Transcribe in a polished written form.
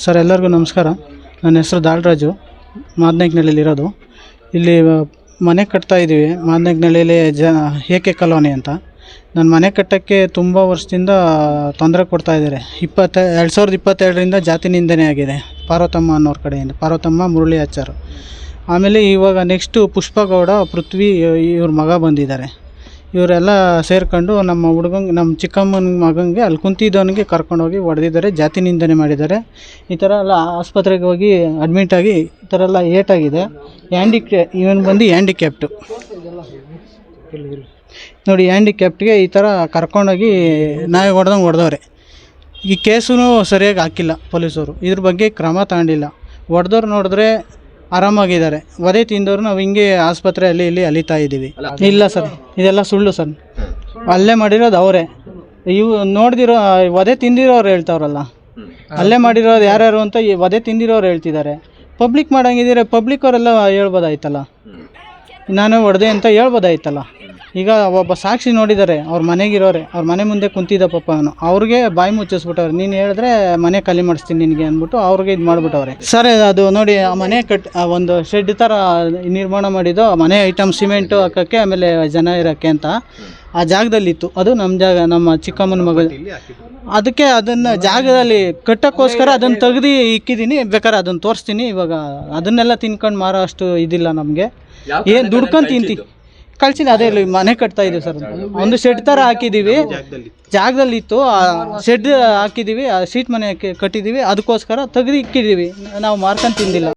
Sir ಎಲ್ಲರಿಗೂ ನಮಸ್ಕಾರ. ನನ್ನ ಹೆಸರು ದಾಳರಾಜು, ಮಾದನಾಯಕನಹಳ್ಳಿಲಿರೋದು. ಇಲ್ಲಿ ಮನೆ ಕಟ್ತಾ ಇದ್ದೀವಿ, ಮಾದನಾಯಕನಹಳ್ಳಿಲಿ ಏಕೆ ಕಾಲೋನಿ ಅಂತ. ನನ್ನ ಮನೆ ಕಟ್ಟೋಕ್ಕೆ ತುಂಬ ವರ್ಷದಿಂದ ತೊಂದರೆ ಕೊಡ್ತಾಯಿದ್ದಾರೆ. 2022ರಿಂದ ಜಾತಿ ನಿಂದನೆ ಆಗಿದೆ ಪಾರ್ವತಮ್ಮ ಅನ್ನೋರ ಕಡೆಯಿಂದ, ಪಾರ್ವತಮ್ಮ ಮುರಳಿ ಆಚಾರ್. ಆಮೇಲೆ ಇವಾಗ ನೆಕ್ಸ್ಟು ಪುಷ್ಪಗೌಡ, ಪೃಥ್ವಿ ಇವ್ರ ಮಗ ಬಂದಿದ್ದಾರೆ. ಇವರೆಲ್ಲ ಸೇರ್ಕೊಂಡು ನಮ್ಮ ಚಿಕ್ಕಮ್ಮನ ಮಗನಿಗೆ ಅಲ್ಲಿ ಕುಂತಿದ್ದವನಿಗೆ ಕರ್ಕೊಂಡೋಗಿ ಹೊಡೆದಿದ್ದಾರೆ, ಜಾತಿ ನಿಂದನೆ ಮಾಡಿದ್ದಾರೆ. ಈ ಥರ ಎಲ್ಲ ಆಸ್ಪತ್ರೆಗೆ ಹೋಗಿ ಅಡ್ಮಿಟಾಗಿ ಈ ಥರ ಎಲ್ಲ ಏಟಾಗಿದೆ. ಇವನು ಬಂದು ಹ್ಯಾಂಡಿಕ್ಯಾಪ್ಟು ನೋಡಿ, ಹ್ಯಾಂಡಿಕ್ಯಾಪ್ಟ್ಗೆ ಈ ಥರ ಕರ್ಕೊಂಡೋಗಿ ನಾಯಿ ಹೊಡೆದವ್ರೆ. ಈ ಕೇಸೂ ಸರಿಯಾಗಿ ಹಾಕಿಲ್ಲ ಪೊಲೀಸವರು, ಇದ್ರ ಬಗ್ಗೆ ಕ್ರಮ ತಗೊಂಡಿಲ್ಲ. ಹೊಡೆದವ್ರು ನೋಡಿದ್ರೆ ಆರಾಮಾಗಿದ್ದಾರೆ, ವಧೆ ತಿಂದವರು ನಾವು ಹಿಂಗೆ ಆಸ್ಪತ್ರೆಯಲ್ಲಿ ಇಲ್ಲಿ ಅಲಿತಾ ಇದ್ದೀವಿ. ಇಲ್ಲ ಸರ್, ಇದೆಲ್ಲ ಸುಳ್ಳು ಸರ್. ಅಲ್ಲೇ ಮಾಡಿರೋದು ಅವರೇ. ಇವು ನೋಡ್ದಿರೋ ವಧೆ ತಿಂದಿರೋರು ಹೇಳ್ತಾವ್ರಲ್ಲ, ಅಲ್ಲೇ ಮಾಡಿರೋದು ಯಾರ್ಯಾರು ಅಂತ ಈ ವಧೆ ತಿಂದಿರೋರು ಹೇಳ್ತಿದ್ದಾರೆ. ಪಬ್ಲಿಕ್ ಮಾಡಂಗಿದ್ದೀರ, ಪಬ್ಲಿಕ್ ಅವರೆಲ್ಲ ಹೇಳ್ಬೋದಾಯ್ತಲ್ಲ, ನಾನು ಹೊಡೆದೆ ಅಂತ ಹೇಳ್ಬೋದಾಯ್ತಲ್ಲ. ಈಗ ಒಬ್ಬ ಸಾಕ್ಷಿ ನೋಡಿದ್ದಾರೆ, ಅವ್ರ ಮನೆಗಿರೋರೆ, ಅವ್ರ ಮನೆ ಮುಂದೆ ಕುಂತಿದ್ದ ಪಾಪ ಅವನು, ಅವ್ರಿಗೆ ಬಾಯಿ ಮುಚ್ಚಿಸ್ಬಿಟ್ಟವ್ರೆ. ನೀನು ಹೇಳಿದ್ರೆ ಮನೆ ಖಾಲಿ ಮಾಡಿಸ್ತೀನಿ ನಿನಗೆ ಅಂದ್ಬಿಟ್ಟು ಅವ್ರಿಗೆ ಇದು ಮಾಡಿಬಿಟ್ಟವ್ರೆ. ಸರ್ ಅದು ನೋಡಿ, ಆ ಮನೆ ಒಂದು ಶೆಡ್ ಥರ ನಿರ್ಮಾಣ ಮಾಡಿದ್ದು, ಮನೆ ಐಟಮ್ ಸಿಮೆಂಟು ಹಾಕೋಕ್ಕೆ, ಆಮೇಲೆ ಜನ ಇರೋಕ್ಕೆ ಅಂತ ಆ ಜಾಗದಲ್ಲಿತ್ತು. ಅದು ನಮ್ಮ ಜಾಗ, ನಮ್ಮ ಚಿಕ್ಕಮ್ಮನ ಮಗ. ಅದಕ್ಕೆ ಅದನ್ನು ಜಾಗದಲ್ಲಿ ಕಟ್ಟೋಕ್ಕೋಸ್ಕರ ಅದನ್ನು ತೆಗ್ದು ಇಕ್ಕಿದ್ದೀನಿ. ಬೇಕಾದ್ರೆ ಅದನ್ನು ತೋರಿಸ್ತೀನಿ. ಇವಾಗ ಅದನ್ನೆಲ್ಲ ತಿನ್ಕೊಂಡು ಮಾರೋ ಅಷ್ಟು ಇದಿಲ್ಲ ನಮಗೆ. ಏನು ದುಡ್ಕೊಂಡು ತಿಂತೀವಿ, ಕಳ್ಸಿಲ್ಲ. ಅದೇ ಇಲ್ಲಿ ಮನೆ ಕಟ್ತಾ ಇದ್ದೀವಿ ಸರ್, ಒಂದು ಶೆಡ್ ಥರ ಹಾಕಿದ್ದೀವಿ. ಜಾಗದಲ್ಲಿ ಇತ್ತು, ಆ ಶೆಡ್ ಹಾಕಿದ್ದೀವಿ, ಆ ಶೀಟ್ ಮನೆ ಕಟ್ಟಿದ್ದೀವಿ. ಅದಕ್ಕೋಸ್ಕರ ತೆಗೆದು ಇಕ್ಕಿದ್ದೀವಿ, ನಾವು ಮಾರ್ಕೊಂಡು ತಿಂದಿಲ್ಲ.